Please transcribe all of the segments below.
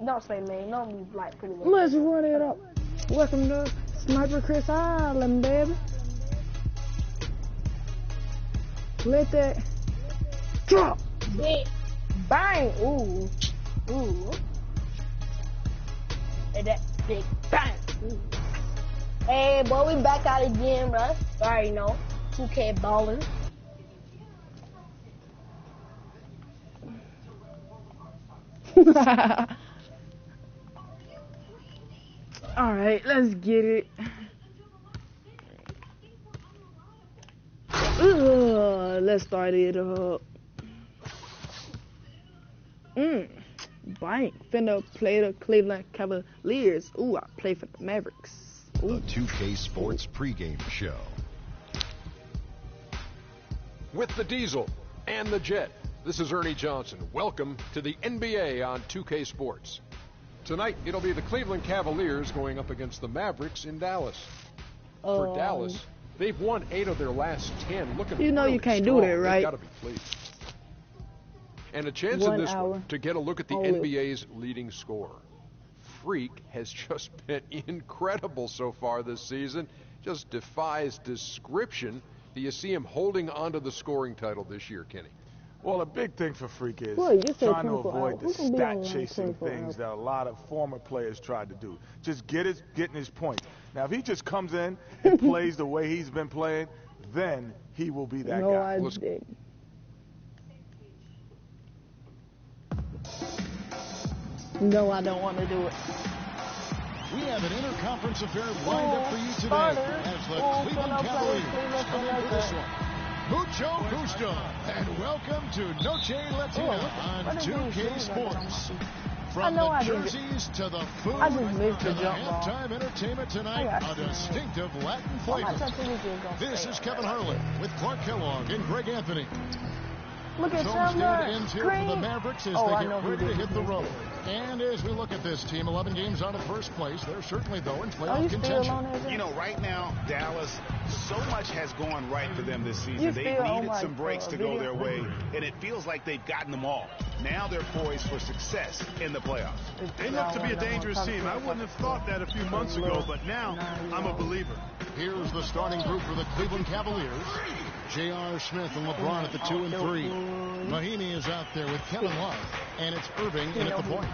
Don't say man. Don't be like pretty much. Let's run it up. Welcome to Sniper Chris Island, baby. Let that drop. Big bang. Ooh. Ooh. And that big bang. Ooh. Hey, boy, we back out again, bro. Sorry, you know. 2K ballin'. All right, let's get it. Let's start it up. Bang. Finna play the Cleveland Cavaliers. Ooh, I play for the Mavericks. Ooh. The 2K Sports pregame show. With the Diesel and the Jet, this is Ernie Johnson. Welcome to the NBA on 2K Sports. Tonight, it'll be the Cleveland Cavaliers going up against the Mavericks in Dallas. For Dallas, they've won 8 of their last 10. Looking you know really you can't strong. do that, right? They've got to be pleased. And a chance in this one to get a look at the NBA's leading scorer. Freak has just been incredible so far this season. Just defies description. Do you see him holding on to the scoring title this year, Kenny? Well, a big thing for Freak is trying to avoid the stat-chasing things that a lot of former players tried to do. Just getting his points. Now, if he just comes in and plays the way he's been playing, then he will be that guy. No, I don't want to do it. We have an interconference affair lined up for you today as the Cleveland Cavaliers come in for this one. Mucho gusto, and welcome to Noche Latina on 2K Sports. From the jerseys to the food to the halftime entertainment tonight, a distinctive Latin flavor. This is Kevin Harlan with Clark Kellogg and Greg Anthony. Look at Homestand ends here for the Mavericks as they get ready to hit the road. And as we look at this team, 11 games out of first place, they're certainly, though, in playoff contention. You know, right now, Dallas, so much has gone right for them this season. They needed some breaks to go their way, and it feels like they've gotten them all. Now they're poised for success in the playoffs. They look to be a dangerous team. I wouldn't have thought that a few months ago, but now I'm a believer. Here's the starting group for the Cleveland Cavaliers. J.R. Smith and LeBron at the 2 and 3. Mahinmi is out there with Kevin Love, and it's Irving in at the point.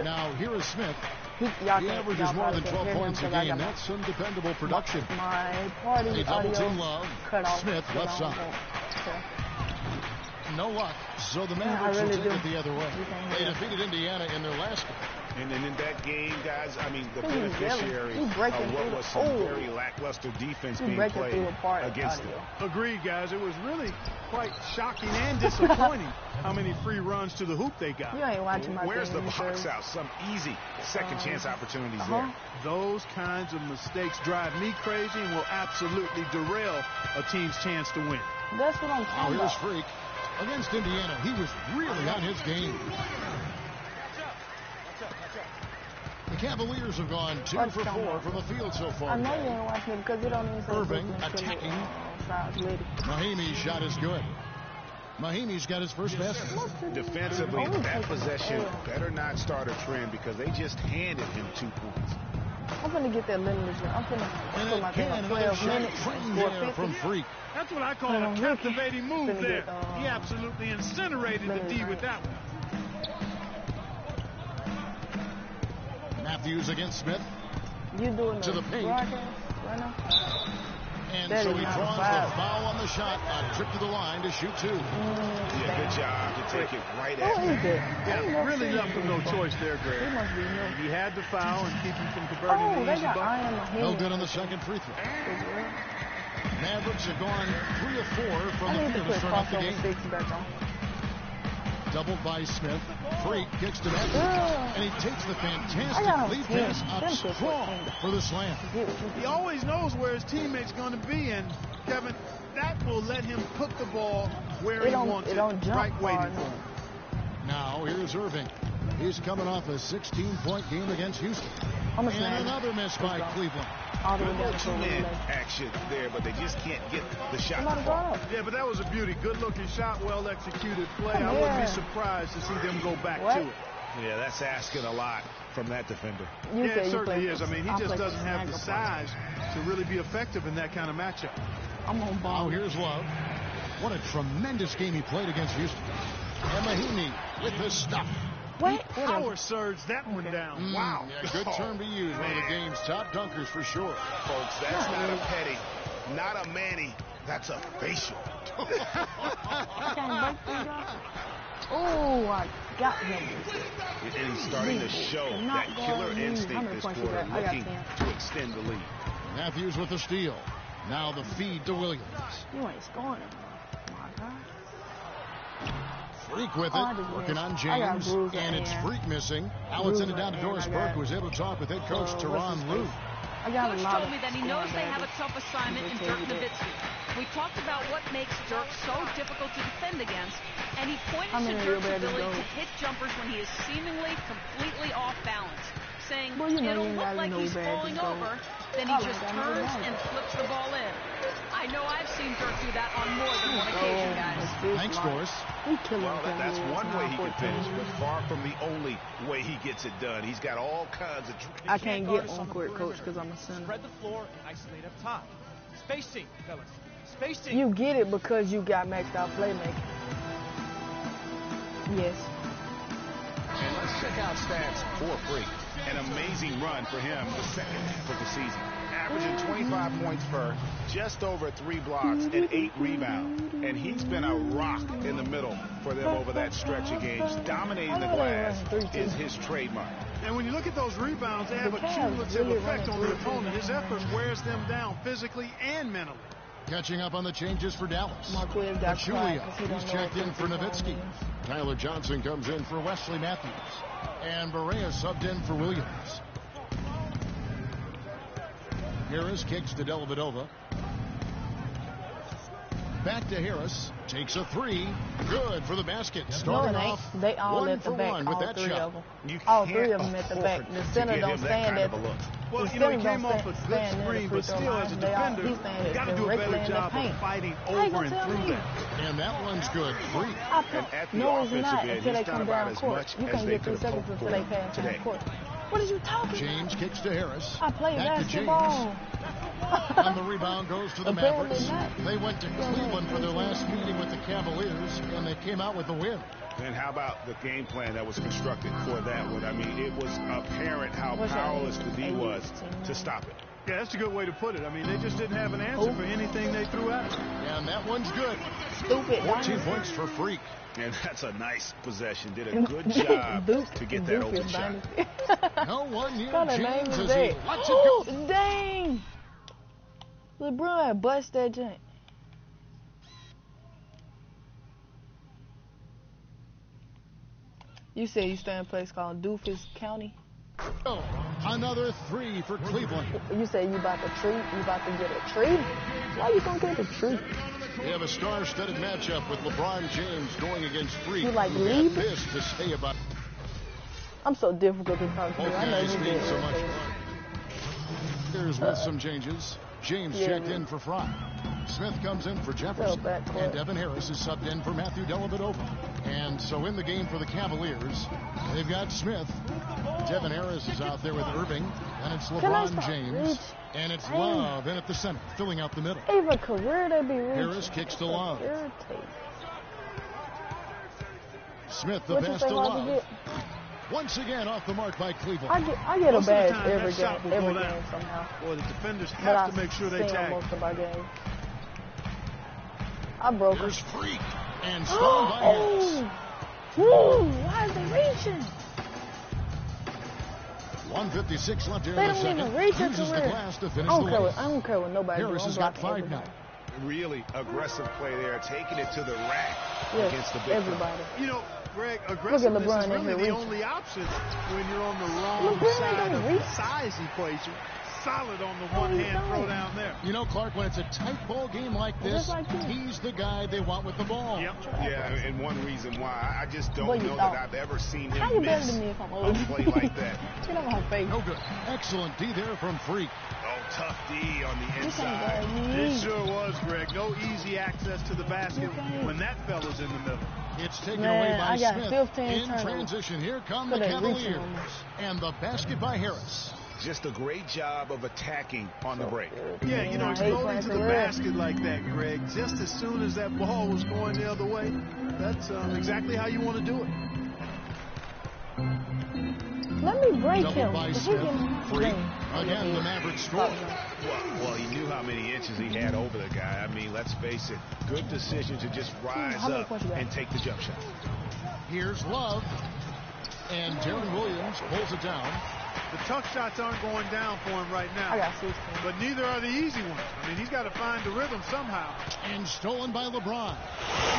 Now, here is Smith. He averages more than 12 points a game. That's some dependable production. They double team Love. Smith left side. No luck. So the Mavericks will take it the other way. They defeated Indiana in their last game. And in that game, guys, I mean, the beneficiary of what was some very lackluster defense being played against them. Agreed, guys. It was really quite shocking and disappointing how many free runs to the hoop they got. You ain't watching my Where's the box out? Some easy second chance opportunities there. Those kinds of mistakes drive me crazy and will absolutely derail a team's chance to win. That's what I'm talking about. Here's Freak. Against Indiana, he was really on his game. The Cavaliers have gone 2 for 4 from the field so far. I know you ain't watching it because you don't even say Irving attacking. Mahinmi's shot is good. Mahinmi's got his first basket. Defensively, that possession better not start a trend because they just handed him 2 points. I'm going to get that limited. I'm going to put my thing on 12 minutes. From Freak. That's what I call a captivating move there. He absolutely incinerated the D with that one. Matthews against Smith. You doing to the paint. Right now? And so he draws the foul on the shot. A trip to the line to shoot 2. Yeah, good job to take it right at him. Yeah, really left him no choice there, Greg. He had the foul and keep him from converting the easy bucket. No good on the second free throw. Mavericks have gone 3 of 4 from the field to start off the game. Doubled by Smith. Freak kicks to Matthews. And he takes the fantastic lead pass up strong for the slam. He always knows where his teammate's going to be, and Kevin, that will let him put the ball where he wants it, right waiting for him. Now, here's Irving. He's coming off a 16-point game against Houston. And another miss by Cleveland. Two-man action there, but they just can't get the shot to fall. Yeah, but that was a beauty. Good-looking shot, well-executed play. I wouldn't be surprised to see them go back to it. Yeah, that's asking a lot from that defender. Yeah, it certainly is. I mean, he just doesn't have the size to really be effective in that kind of matchup. I'm on ball. Oh, here's Love. What a tremendous game he played against Houston. And Mahinmi with the stuff. What? He power surged that one down. Wow. Yeah, good term to use. One of the game's top dunkers for sure. Folks, that's not a petty, not a Manny. That's a facial. Oh, I got him. And he's starting to show that killer instinct this quarter, looking to extend the lead. Matthews with the steal. Now the feed to Williams. You ain't scoring. My God. Freak with it, working on James, and it's Freak missing. Now it's sent it down to Doris Burke, who was able to talk with head coach Teron Lue. Coach told me that he knows they have a tough assignment in Dirk Nowitzki. We talked about what makes Dirk so difficult to defend against, and he pointed to Dirk's ability to hit jumpers when he is seemingly completely off balance, saying it'll look like he's falling over, then he just turns and flips the ball in. I know I've seen Dirk do that on more than one occasion, guys. Thanks, Doris. Well, that's one way he can finish, but far from the only way he gets it done. He's got all kinds of tricks. I can't get on court, coach, because I'm a center. Spread the floor and isolate up top. Spacing, fellas. Spacing. You get it because you got maxed out playmaking. Yes. And let's check out stats for Freak. An amazing run for him the second half of the season. Averaging 25 points per, just over 3 blocks and 8 rebounds. And he's been a rock in the middle for them over that stretch of games. Dominating the glass is his trademark. And when you look at those rebounds, they have a cumulative effect on the opponent. His effort wears them down physically and mentally. Catching up on the changes for Dallas. Julia, he's checked in for Nowitzki. Tyler Johnson comes in for Wesley Matthews. And Barea subbed in for Williams. Harris kicks to Dellavedova. Back to Harris. Takes a 3. Good for the basket. Starting off they all 1 at the for back, 1 with that shot. All 3 of them at the back. The center don't stand at well, you know, he came off a good screen, but still, as a defender, you got to do a better job of fighting over and through that. And that one's good. Freak. No, it's not until they come down court. You can't get 3 seconds until they pass down court. What are you talking about? James kicks to Harris. I play basketball. And the rebound goes to the Mavericks. They went to Cleveland for their last meeting with the Cavaliers, and they came out with the win. And how about the game plan that was constructed for that one? I mean, it was apparent how powerless the D was to stop it. Yeah, that's a good way to put it. I mean, they just didn't have an answer for anything they threw at him. And that one's good. 14 points for Freak. And that's a nice possession. Did a good job to get that open shot. No one near James as he lets it go. Dang! LeBron bust that joint. You said you stay in a place called Doofus County? Oh, another 3 for Cleveland. You said you about to treat? You about to get a treat? Why you gonna get a treat? We have a star-studded matchup with LeBron James going against Freak. You like leave? This to say about. I'm so difficult to talk to. I know you did. So much fun. Here's with some changes. James checked in for Fry. Smith comes in for Jefferson. And Devin Harris is subbed in for Matthew Dellavedova. And so in the game for the Cavaliers, they've got Smith. Devin Harris is out there with Irving. And it's LeBron James. And it's Love in at the center, filling out the middle. Even career, they be reaching. Harris kicks to Love. Smith, the pass to Love. Once again off the mark by Cleveland. I get a badge every game somehow. Well, the defenders have to make sure they tag. Most of my games. I broke it. Here's Freak and stolen by Harris. Why is they reaching? 1:56 left here in the second. They don't even reach a Uses the glass to finish I don't care what nobody Harris has got 5 now. Really aggressive play there, taking it to the rack against the big everybody. You know, Greg, aggressiveness is really the only option when you're on the wrong side of the size equation. Solid on the one-hand throw down there. You know, Clark, when it's a tight ball game like this, he's the guy they want with the ball. Yep. Yeah, and one reason why I just don't know that I've ever seen him miss a play like that. Get on my face. No good. Excellent D there from Freak. Oh, tough D on the inside. It sure was, Greg. No easy access to the basket when that fella's in the middle. It's taken away by I got Smith. 15 In turnovers. transition, here come the Cavaliers. And the basket by Harris. Just a great job of attacking on the break. Yeah, you know, exploding to the basket like that, Greg, just as soon as that ball was going the other way, that's exactly how you want to do it. Let me break Double him. by Smith. Again, the Mavericks score. Well, he knew how many inches he had over the guy. I mean, let's face it, good decision to just rise up and take the jump shot. Here's Love. And Darren Williams pulls it down. The tough shots aren't going down for him right now. I got 16. But neither are the easy ones. I mean, he's got to find the rhythm somehow. And stolen by LeBron.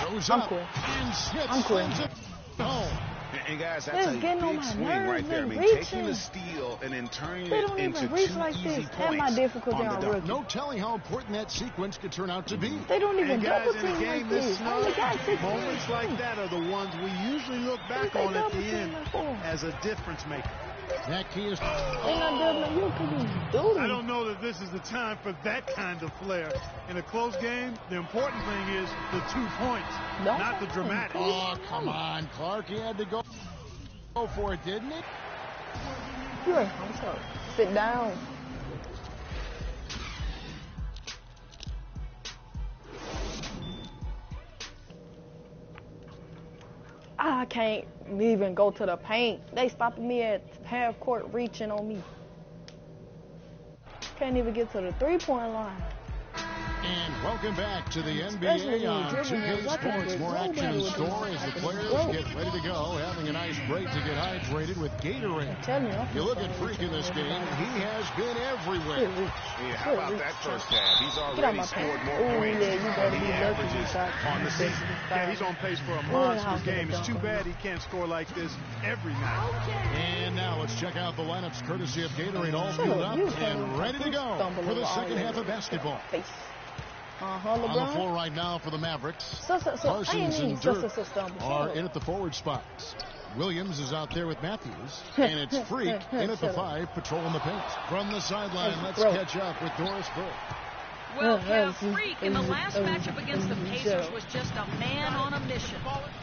Goes up. And Smith slams it home. And guys, that's a big swing right there. I mean, taking the steal and then turning it into two easy points on the dunk. No telling how important that sequence could turn out to be. They don't even guys, in a game this snug, moments like that are the ones we usually look back on at the end as a difference maker. That key is... I don't know that this is the time for that kind of flair. In a close game, the important thing is the 2 points, not the dramatic. Oh, come on, Clark. He had to go for it, didn't it? Here, I'm sorry. Sit down. I can't even go to the paint. They stopping me at half court reaching on me. Can't even get to the three-point line. And welcome back to the NBA on 2K Sports. More action in store as the players get ready to go, having a nice break to get hydrated with Gatorade. You look at Freak in this game, he has been everywhere. Yeah, how about that first half? He's already scored more points than he averages on the season. Yeah, he's on pace for a monster game. It's too bad he can't score like this every night. And now let's check out the lineups courtesy of Gatorade, all filled up and ready to go for the second half of basketball. On the floor right now for the Mavericks. Parsons and Dirk are in at the forward spots. Williams is out there with Matthews. And it's Freak in at the 5, patrolling the paint. From the sideline, let's catch up with Doris Burke. Well, yeah, Freak in the last matchup against the Pacers was just a man on a mission.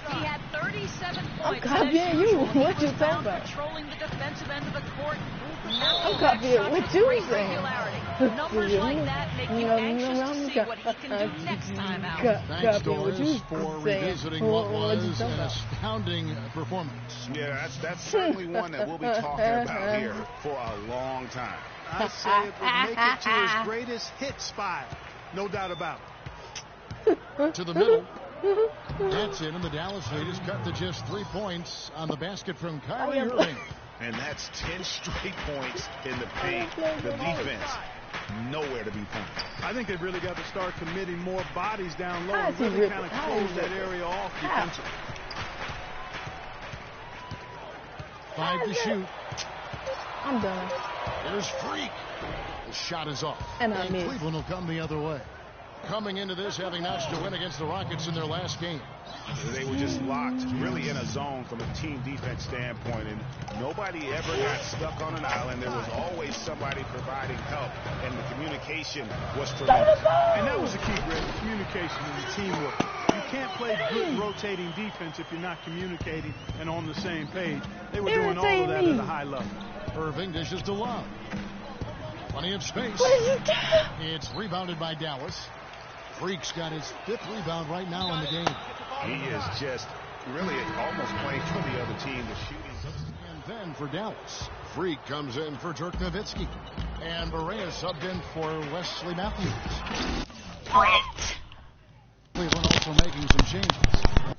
He had 37 points. I'm copying you. What you talking about? Patrolling the defensive end of the court. I'm copying what you saying. Numbers like that make you anxious to see what he can do next time out. Thanks, Doris, for revisiting what was an astounding performance. Yeah, that's certainly one that we'll be talking about here for a long time. I say it would make it to his greatest hit spot. No doubt about it. To the middle. That's it, and the Dallas lead is cut to just 3 points on the basket from Kyrie Irving. And that's 10 straight points in the paint. The defense, nowhere to be found. I think they've really got to start committing more bodies down low and really kind of close that area off defensively. 5 to shoot. I'm done. There's Freak. The shot is off. And Cleveland will come the other way. Coming into this, having notched a win against the Rockets in their last game. They were just locked, really in a zone from a team defense standpoint, and nobody ever got stuck on an island. There was always somebody providing help, and the communication was tremendous. And that was the key, Greg, the communication and the teamwork. You can't play good rotating defense if you're not communicating and on the same page. They were doing all of that at a high level. Irving dishes to Love. Plenty of space. It's rebounded by Dallas. Freak's got his 5th rebound right now in the game. He is just really almost playing for the other team. The shooting. And then for Dallas, Freak comes in for Dirk Nowitzki. And Barea subbed in for Wesley Matthews. Cleveland also making some changes.